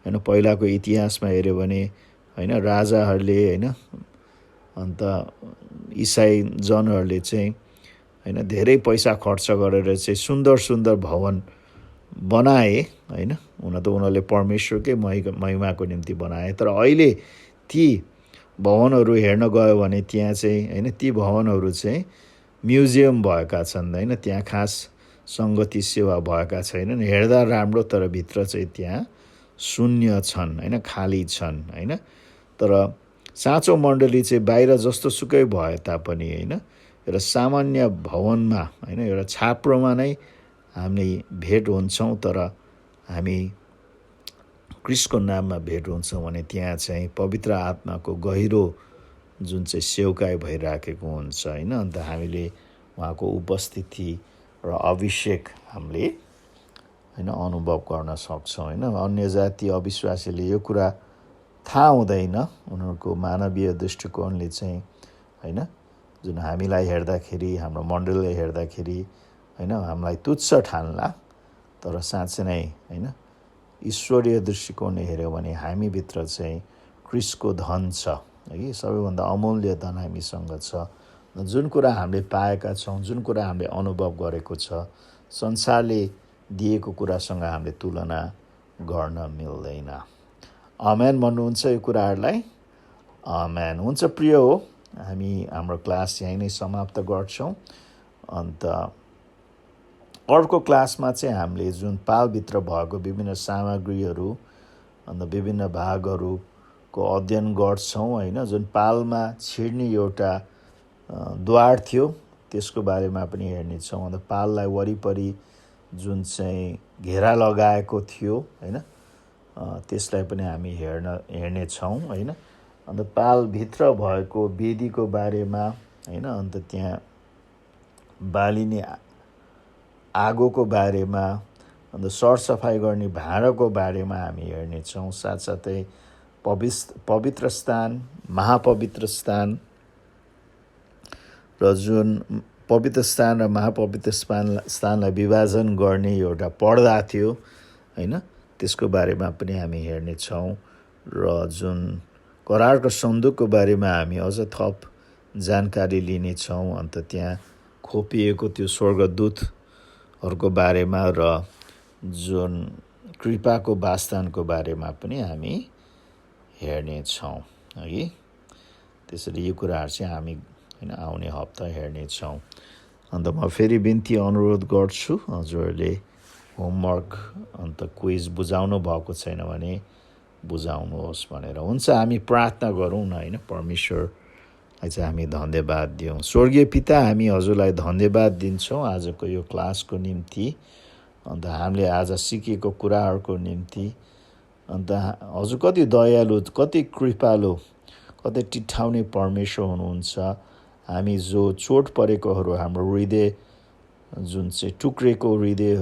होइन, पहिलाको इतिहासमा हेऱ्यो भने होइन, राजाहरूले होइन, अन्त इसाई जनहरूले चाहिँ होइन धेरै पैसा खर्च गरेर चाहिँ सुन्दर भवन बनाए होइन। हुन त उनीहरूले परमेश्वरकै महिमाको निम्ति बनाए। तर अहिले ती भवनहरू हेर्न गयो भने त्यहाँ चाहिँ होइन, ती भवनहरू चाहिँ म्युजियम भएका छन् होइन, त्यहाँ खास सङ्गति सेवा भएका छैनन्। हेर्दा राम्रो तर भित्र चाहिँ त्यहाँ शून्य छन् होइन, खाली छन् होइन। तर साँचो मण्डली चाहिँ बाहिर जस्तो सुकै भए तापनि होइन, एउटा सामान्य भवनमा होइन, एउटा छाप्रोमा नै हामी भेट हुन्छौँ। तर हामी क्रिस्टको नाममा भेट हुन्छौँ भने त्यहाँ चाहिँ पवित्र आत्माको गहिरो जुन चाहिँ सेवकाई भइराखेको हुन्छ होइन। अन्त हामीले उहाँको उपस्थिति र अभिषेक हामीले होइन अनुभव गर्न सक्छौँ होइन। अन्य जाति अविश्वासीले यो कुरा थाहा हुँदैन, उनीहरूको मानवीय दृष्टिकोणले चाहिँ होइन, जुन हामीलाई हेर्दाखेरि, हाम्रो मण्डलीलाई हेर्दाखेरि होइन, हामीलाई तुच्छ ठान्ला। तर साँच्चै नै होइन, ईश्वरीय दृष्टिकोणले हेऱ्यो भने हामीभित्र चाहिँ क्रिस्टको धन छ है, सबैभन्दा अमूल्य धन हामीसँग छ। जुन कुरा हामीले पाएका छौँ, जुन कुरा हामीले अनुभव गरेको छ, संसारले दिएको कुरासँग हामीले तुलना गर्न मिल्दैन। आमेन भन्नुहुन्छ यो कुराहरूलाई? आमेन। हुन्छ प्रिय हो, हामी हाम्रो क्लास यहीँ नै समाप्त गर्छौँ। अन्त अर्को क्लासमा चाहिँ हामीले जुन पालभित्र भएको विभिन्न सामग्रीहरू अन्त विभिन्न भागहरूको अध्ययन गर्छौँ होइन। जुन पालमा छिर्ने एउटा द्वार थियो, त्यसको बारेमा पनि हेर्नेछौँ। अन्त पाललाई वरिपरि जुन चाहिँ घेरा लगाएको थियो होइन, त्यसलाई पनि हामी हेर्नेछौँ होइन। अन्त पालभित्र भएको वेदीको बारेमा होइन, अन्त त्यहाँ बालिने आगोको बारेमा, अन्त सरसफाइ गर्ने भाँडाको बारेमा हामी हेर्नेछौँ। साथसाथै पवित्र स्थान, महापवित्र स्थान र जुन पवित्र स्थान र महापवित्र स्थानलाई विभाजन गर्ने एउटा पर्दा थियो होइन, त्यसको बारेमा पनि हामी हेर्नेछौँ। र जुन करारको सन्दुकको बारेमा हामी अझ थप जानकारी लिनेछौँ। अन्त त्यहाँ खोपिएको त्यो स्वर्गदूतहरूको बारेमा र जुन कृपाको वासस्थानको बारेमा पनि हामी हेर्नेछौँ है। त्यसरी यो कुराहरू चाहिँ हामी होइन आउने हप्ता हेर्नेछौँ। अन्त म फेरि बिन्ती अनुरोध गर्छु, हजुरहरूले होमवर्क अन्त क्विज बुझाउनु भएको छैन भने बुझाउनुहोस् भनेर। हुन्छ, हामी प्रार्थना गरौँ न होइन। परमेश्वरलाई चाहिँ हामी धन्यवाद दियौँ। स्वर्गीय पिता, हामी हजुरलाई धन्यवाद दिन्छौँ आजको यो क्लासको निम्ति, अन्त हामीले आज सिकेको कुराहरूको निम्ति। अन्त हजुर कति दयालु, कति कृपालु, कति टिठाउने परमेश्वर हुनुहुन्छ। हामी जो चोट परेकोहरू, हाम्रो हृदय जुन चाहिँ टुक्रेको हृदय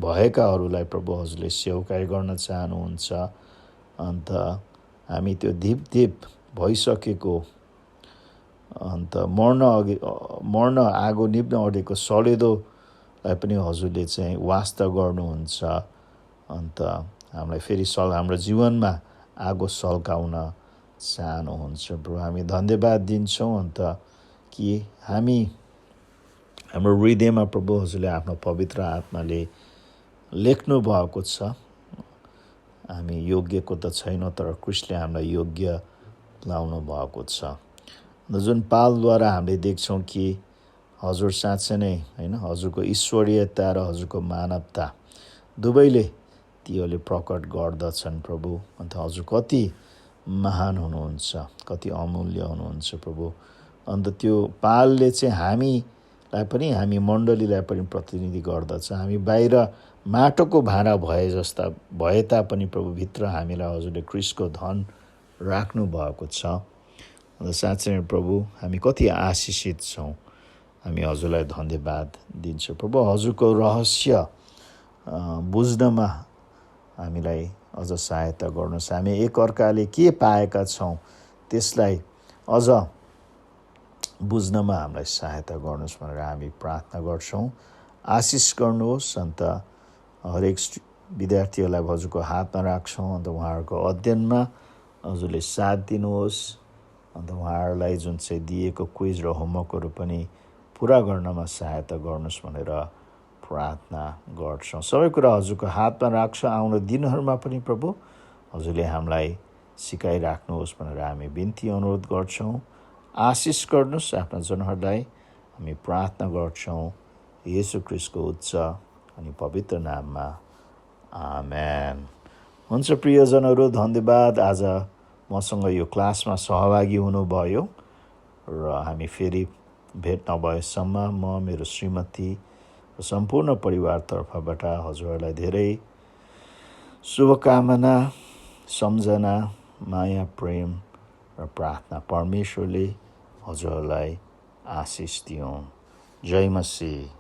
भएकाहरूलाई प्रभु हजुरले सेवकाई गर्न चाहनुहुन्छ। अन्त हामी त्यो धिप भइसकेको, अन्त मर्न आगो निप्न अडेको सलेदोलाई पनि हजुरले चाहिँ वास्ता गर्नुहुन्छ। अन्त हामीलाई फेरि हाम्रो जीवनमा आगो सल्काउन चाहनुहुन्छ प्रभु। हामी धन्यवाद दिन्छौँ अन्त कि हाम्रो हृदयमा प्रभु हजुरले आफ्नो पवित्र आत्माले लेख्नु भएको छ। हामी योग्यको त छैन, तर क्रिस्टले हामीलाई योग्य लाउनु भएको छ। जुन पालद्वारा हामीले देख्छौँ कि हजुर साँच्चै नै होइन, हजुरको ईश्वरीयता र हजुरको मानवता दुवैले तीहरूले प्रकट गर्दछन् प्रभु। अन्त हजुर कति महान हुनुहुन्छ, कति अमूल्य हुनुहुन्छ प्रभु। अन्त त्यो पालले चाहिँ हामीलाई पनि, हामी मण्डलीलाई पनि प्रतिनिधि गर्दछ। हामी बाहिर माटोको भाँडा भए तापनि प्रभु भित्र हामीलाई हजुरले क्रिस्टको धन राख्नु भएको छ। अन्त साँच्चै प्रभु हामी कति आशिषित छौँ। हामी हजुरलाई धन्यवाद दिन्छौँ प्रभु। हजुरको रहस्य बुझ्नमा हामीलाई अझ सहायता गर्नुहोस्। हामी एकअर्काले के पाएका छौँ त्यसलाई अझ बुझ्नमा हामीलाई सहायता गर्नुहोस् भनेर हामी प्रार्थना गर्छौँ। आशिष गर्नुहोस्। अन्त हरेक विद्यार्थीहरूलाई हजुरको हातमा राख्छौँ। अन्त उहाँहरूको अध्ययनमा हजुरले साथ दिनुहोस्। अन्त उहाँहरूलाई जुन चाहिँ दिएको क्विज र होमवर्कहरू पनि पुरा गर्नमा सहायता गर्नुहोस् भनेर प्रार्थना गर्छौँ। सबै कुरा हजुरको हातमा राख्छ। आउने दिनहरूमा पनि प्रभु हजुरले हामीलाई सिकाइराख्नुहोस् भनेर हामी बिन्ती अनुरोध गर्छौँ। आशिष गर्नुहोस् आफ्ना जनहरूलाई, हामी प्रार्थना गर्छौँ येशू ख्रीष्टको उच्च अनि पवित्र नाममा, आमेन। हुन्छ प्रियजनहरू, धन्यवाद आज मसँग यो क्लासमा सहभागी हुनुभयो। र हामी फेरि भेट नभएसम्म म, मेरो श्रीमती र सम्पूर्ण परिवारतर्फबाट हजुरहरूलाई धेरै शुभकामना, सम्झना, माया, प्रेम र प्रार्थना परमेश्वरले हजुरहरूलाई आशिष दिउन्। जय मसीह।